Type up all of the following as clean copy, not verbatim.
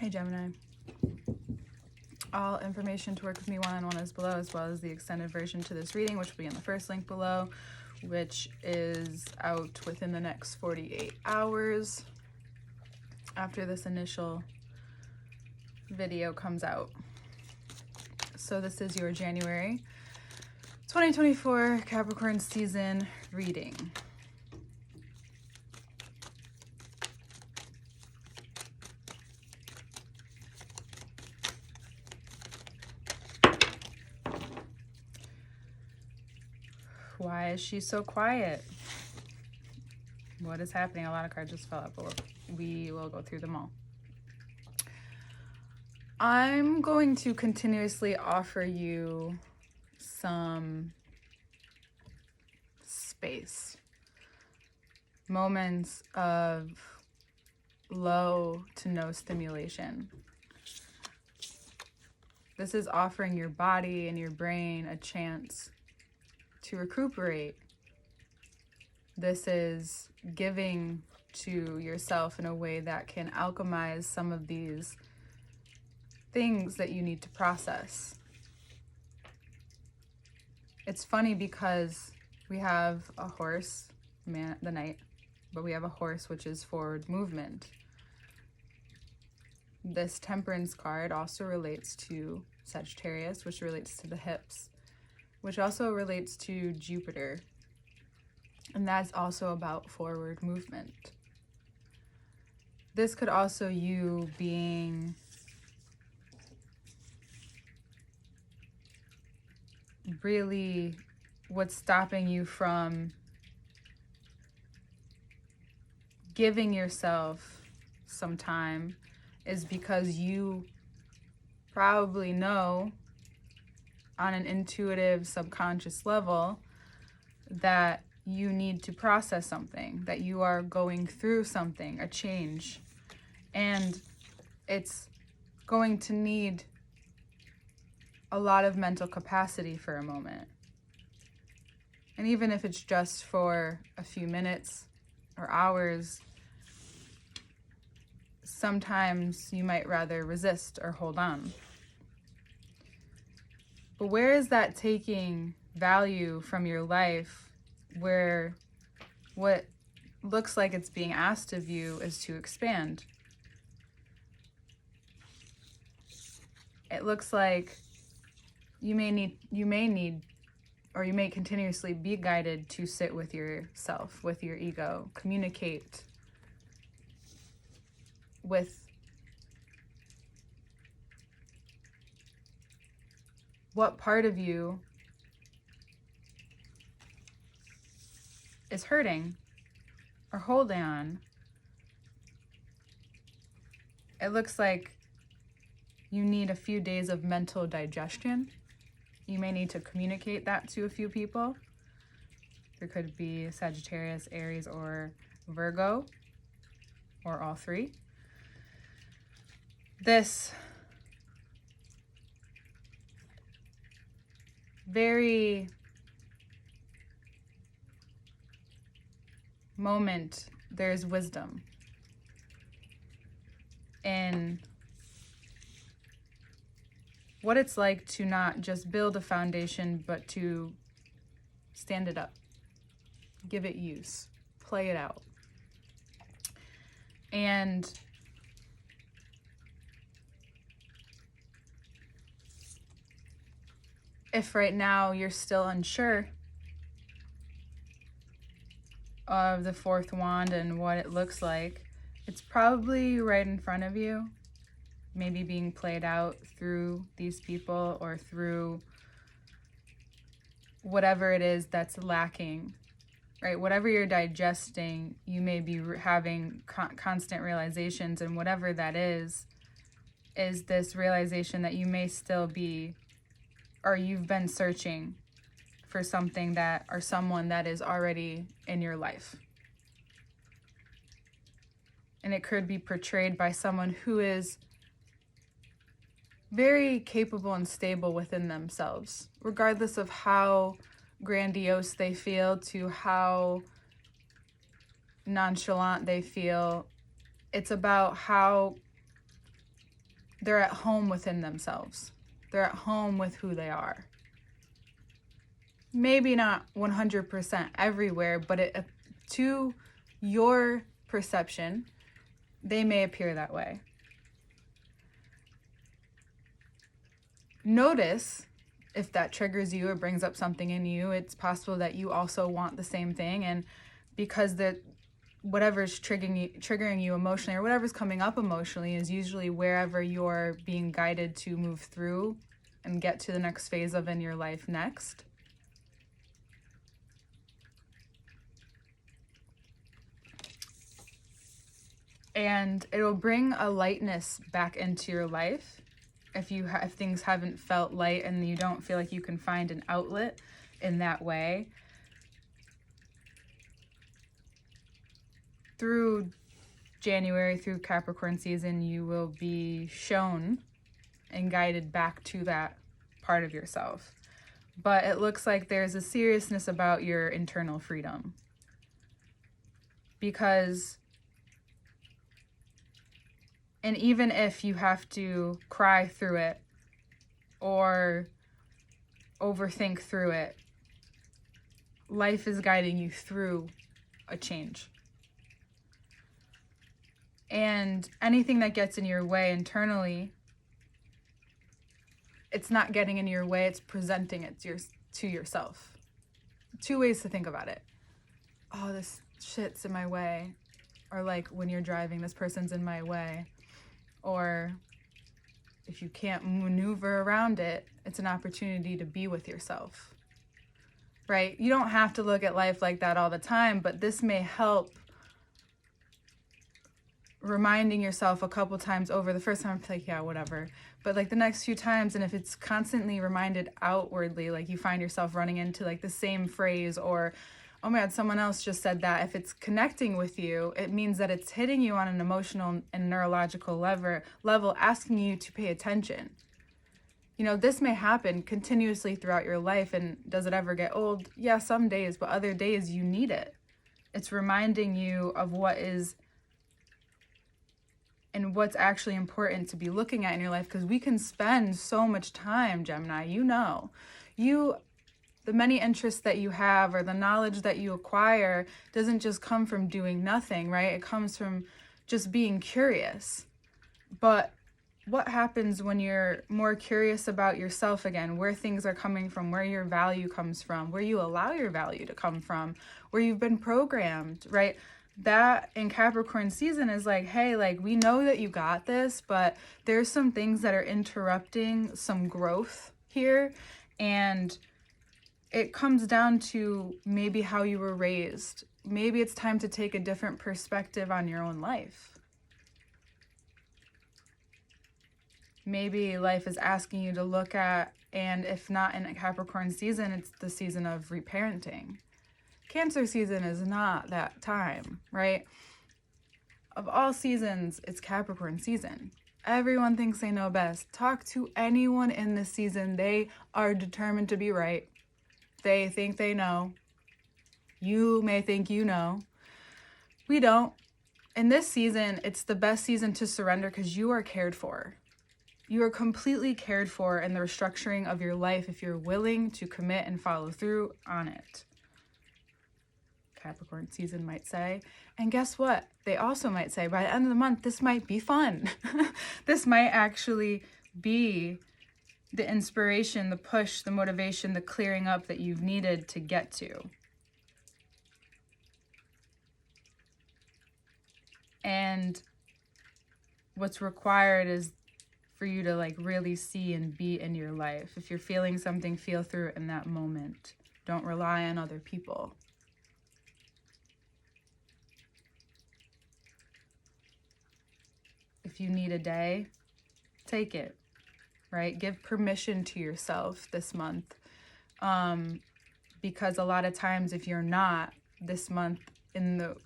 Hey Gemini. All information to work with me one-on-one is below, as well as the extended version to this reading, which will be in the first link below, which is out within the next 48 hours after this initial video comes out. So this is your January 2024 Capricorn season reading. Why is she so quiet? What is happening? A lot of cards just fell out, but we will go through them all. I'm going to continuously offer you some space. Moments of low to no stimulation. This is offering your body and your brain a chance to recuperate. This is giving to yourself in a way that can alchemize some of these things that you need to process. It's funny because we have a horse, the knight, but we have a horse which is forward movement. This Temperance card also relates to Sagittarius, which relates to the hips, which also relates to Jupiter, and that's also about forward movement. This could also you being really what's stopping you from giving yourself some time is because you probably know on an intuitive subconscious level that you need to process something, that you are going through something, a change, and it's going to need a lot of mental capacity for a moment. And even if it's just for a few minutes or hours, sometimes you might rather resist or hold on. But where is that taking value from your life, where what looks like it's being asked of you is to expand? It looks like you may continuously be guided to sit with yourself, with your ego, communicate with what part of you is hurting or holding on. It looks like you need a few days of mental digestion. You may need to communicate that to a few people. There could be Sagittarius, Aries, or Virgo, or all three. This very moment, there's wisdom in what it's like to not just build a foundation, but to stand it up, give it use, play it out. And if right now you're still unsure of the fourth wand and what it looks like, it's probably right in front of you, maybe being played out through these people or through whatever it is that's lacking, right? Whatever you're digesting, you may be having constant realizations, and whatever that is this realization that you may still be, or you've been searching for something that, or someone that is already in your life. And it could be portrayed by someone who is very capable and stable within themselves, regardless of how grandiose they feel to how nonchalant they feel. It's about how they're at home within themselves. They're at home with who they are. Maybe not 100% everywhere, but to your perception, they may appear that way. Notice if that triggers you or brings up something in you. It's possible that you also want the same thing, and because whatever's triggering you emotionally, or whatever's coming up emotionally, is usually wherever you're being guided to move through and get to the next phase of in your life next. And it'll bring a lightness back into your life. If things haven't felt light and you don't feel like you can find an outlet in that way, through January, through Capricorn season, you will be shown and guided back to that part of yourself. But it looks like there's a seriousness about your internal freedom. And even if you have to cry through it or overthink through it, life is guiding you through a change. And anything that gets in your way internally, it's not getting in your way, it's presenting it to yourself. 2 ways to think about it. Oh, this shit's in my way. Or like when you're driving, this person's in my way. Or if you can't maneuver around it, it's an opportunity to be with yourself, right? You don't have to look at life like that all the time, but this may help reminding yourself a couple times over. The first time, like, yeah, whatever. But like the next few times, and if it's constantly reminded outwardly, like you find yourself running into like the same phrase, or oh my God, someone else just said that. If it's connecting with you, it means that it's hitting you on an emotional and neurological level, asking you to pay attention. You know, this may happen continuously throughout your life. And does it ever get old? Yeah, some days, but other days you need it. It's reminding you of what is and what's actually important to be looking at in your life, because we can spend so much time, Gemini, the many interests that you have or the knowledge that you acquire doesn't just come from doing nothing, right? It comes from just being curious. But what happens when you're more curious about yourself again, where things are coming from, where your value comes from, where you allow your value to come from, where you've been programmed, right? That in Capricorn season is like, hey, like we know that you got this, but there's some things that are interrupting some growth here. And it comes down to maybe how you were raised. Maybe it's time to take a different perspective on your own life. Maybe life is asking you to look at, and if not in a Capricorn season, it's the season of reparenting. Cancer season is not that time, right? Of all seasons, it's Capricorn season. Everyone thinks they know best. Talk to anyone in this season. They are determined to be right. They think they know. You may think you know. We don't. In this season, it's the best season to surrender because you are cared for. You are completely cared for in the restructuring of your life if you're willing to commit and follow through on it. Capricorn season might say. And guess what? They also might say, by the end of the month, this might be fun. This might actually be the inspiration, the push, the motivation, the clearing up that you've needed to get to. And what's required is for you to like really see and be in your life. If you're feeling something, feel through it in that moment. Don't rely on other people. If you need a day, take it. Right? Give permission to yourself this month. Because a lot of times if you're not this month, in the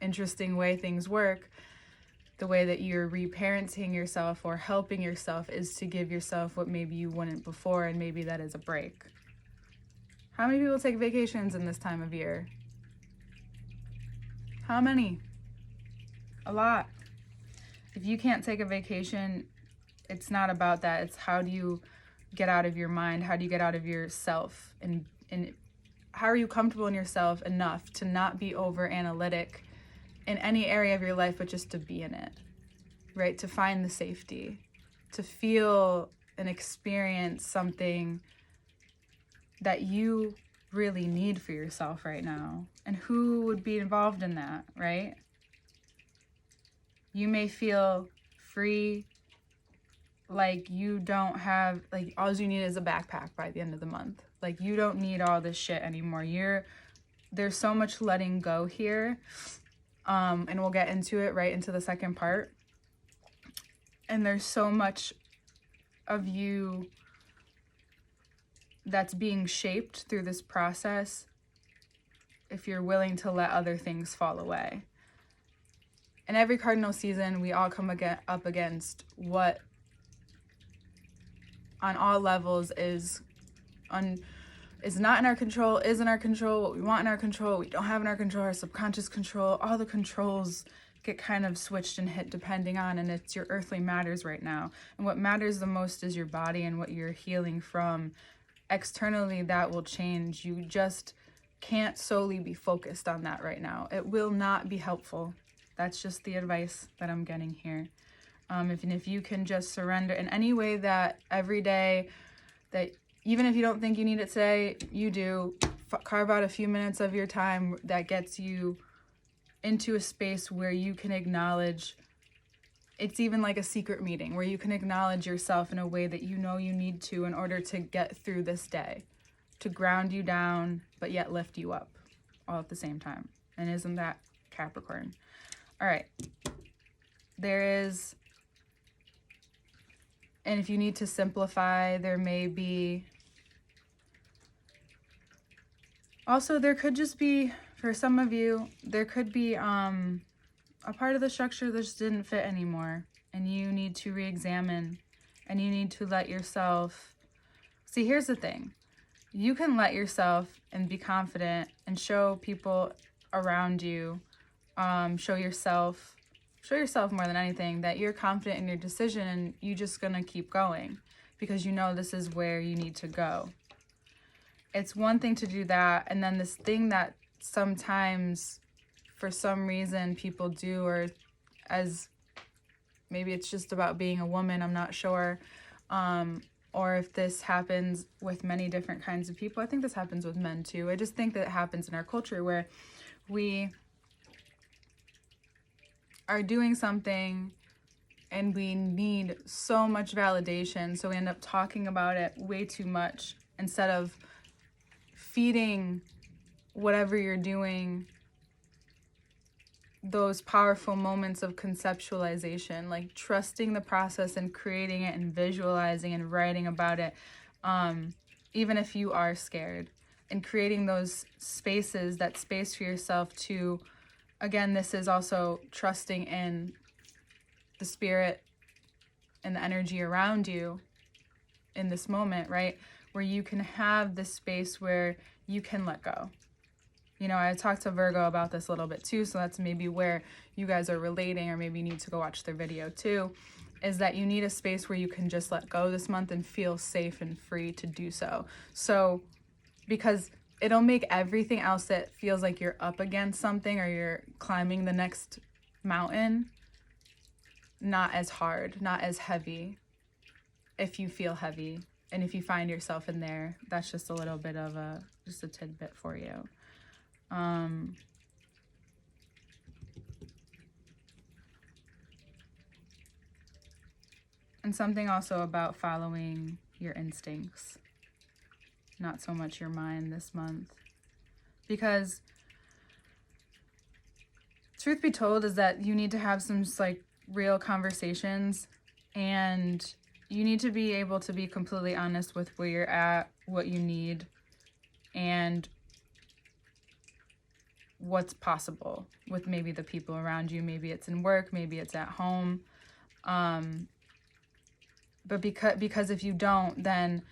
interesting way things work, the way that you're reparenting yourself or helping yourself is to give yourself what maybe you wouldn't before, and maybe that is a break. How many people take vacations in this time of year? How many? A lot. If you can't take a vacation, it's not about that. It's how do you get out of your mind? How do you get out of yourself? And how are you comfortable in yourself enough to not be over analytic in any area of your life, but just to be in it, right? To find the safety, to feel and experience something that you really need for yourself right now. And who would be involved in that, right? You may feel free, like you don't have, like all you need is a backpack by the end of the month. Like you don't need all this shit anymore. There's so much letting go here. And we'll get into it right into the second part. And there's so much of you that's being shaped through this process if you're willing to let other things fall away. In every cardinal season, we all come up against what on all levels is not in our control, is in our control, what we want in our control, what we don't have in our control, our subconscious control. All the controls get kind of switched and hit depending on, and it's your earthly matters right now. And what matters the most is your body and what you're healing from. Externally, that will change. You just can't solely be focused on that right now. It will not be helpful. That's just the advice that I'm getting here. If you can just surrender in any way that every day, that even if you don't think you need it today, you do, carve out a few minutes of your time that gets you into a space where you can acknowledge, it's even like a secret meeting where you can acknowledge yourself in a way that you know you need to in order to get through this day, to ground you down, but yet lift you up all at the same time. And isn't that Capricorn? All right. And if you need to simplify, there may be, also there could just be, for some of you, there could be a part of the structure that just didn't fit anymore. And you need to re-examine, and you need to let yourself, see, here's the thing. You can let yourself and be confident and show people around you, show yourself more than anything that you're confident in your decision, and you just gonna keep going because you know this is where you need to go. It's one thing to do that, and then this thing that sometimes for some reason people do, or as maybe it's just about being a woman, I'm not sure, or if this happens with many different kinds of people. I think this happens with men too. I just think that it happens in our culture where we are doing something and we need so much validation, so we end up talking about it way too much instead of feeding whatever you're doing those powerful moments of conceptualization, like trusting the process and creating it and visualizing and writing about it, even if you are scared, and creating those spaces, that space for yourself to, again, this is also trusting in the spirit and the energy around you in this moment, right? Where you can have this space where you can let go. You know, I talked to Virgo about this a little bit too, so that's maybe where you guys are relating, or maybe you need to go watch their video too, is that you need a space where you can just let go this month and feel safe and free to do so. So, because it'll make everything else that feels like you're up against something or you're climbing the next mountain not as hard, not as heavy. If you feel heavy and if you find yourself in there, that's just a little bit of just a tidbit for you. And something also about following your instincts, not so much your mind this month. Because truth be told is that you need to have some like real conversations, and you need to be able to be completely honest with where you're at, what you need, and what's possible with maybe the people around you. Maybe it's in work, maybe it's at home. But because if you don't, then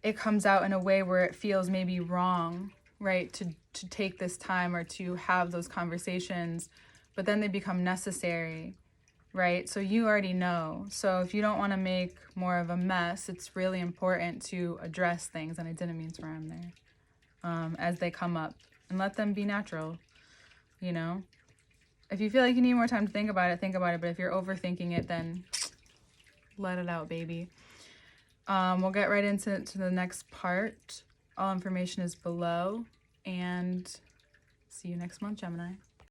it comes out in a way where it feels maybe wrong, right? To take this time or to have those conversations, but then they become necessary. right? So you already know. So if you don't want to make more of a mess, it's really important to address things, and I didn't mean to rhyme there, as they come up, and let them be natural, you know? If you feel like you need more time to think about it, but if you're overthinking it, then let it out, baby. We'll get right into the next part. All information is below, and see you next month, Gemini.